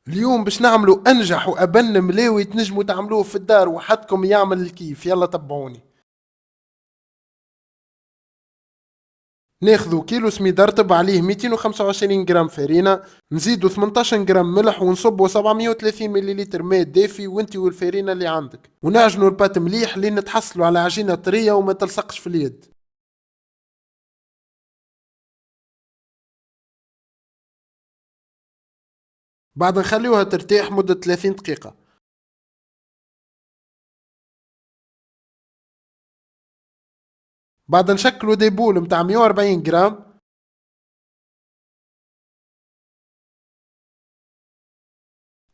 اليوم باش نعملوا انجح وابن ملاوي تنجموا تعملوه في الدار وحدكم يعمل الكيف. يلا تبعوني. ناخذوا كيلو سميد رطب عليه 225 جرام فرينة، نزيدوا 18 جرام ملح ونصبوا 730 مليلتر ماء دافي وانتي والفرينة اللي عندك، ونعجنوا البات مليح لين نتحصلوا على عجينة طرية وما تلصقش في اليد. بعد نخليوها ترتاح مدة 30 دقيقة. بعد نشكلوا ديبول متاع 140 جرام.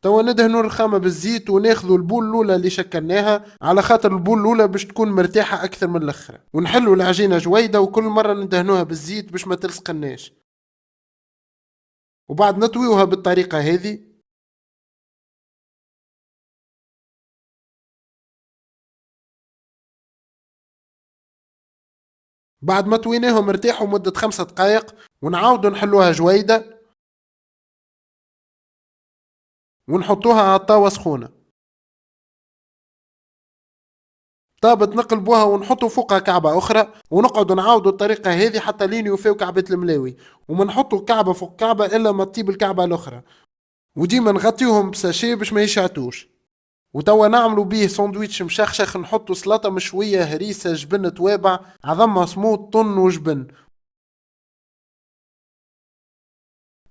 توا ندهنوا الرخامة بالزيت وناخذوا البول الأولى اللي شكلناها، على خاطر البول الأولى باش تكون مرتاحة أكثر من الأخرى، ونحلوا العجينة جويدة وكل مرة ندهنوها بالزيت باش ما تلصقناش. وبعد نطويوها بالطريقة هذه. بعد ما طويناهم ارتاحوا مدة 5 دقائق، ونعاودوا نحلوها جويدة ونحطوها على الطاوة سخونة. طابت نقلبوها ونحطوا فوقها كعبة أخرى، ونقعدوا نعاودوا الطريقة هذه حتى لين يوفيو كعبة الملاوي، وما نحطوا كعبة فوق كعبة إلا ما تطيب الكعبة الأخرى، وديما نغطيهم بساشيه باش ما يشعتوش. وتوا نعملوا بيه ساندويتش مشخشخ، نحطوا سلطة مشوية هريسة جبن توابع عظمها سموط طن وجبن،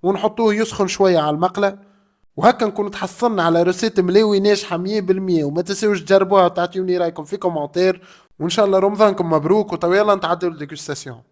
ونحطوه يسخن شوية على المقلة. وهكا نكون تحصلنا على روسيت ملاوي ناجحة 100%. وما تنسوش تجربوها وتعطيوني رايكم في كومنتير، وان شاء الله رمضانكم مبروك. وتوا يلا نتعدوا للديكوستاسيون.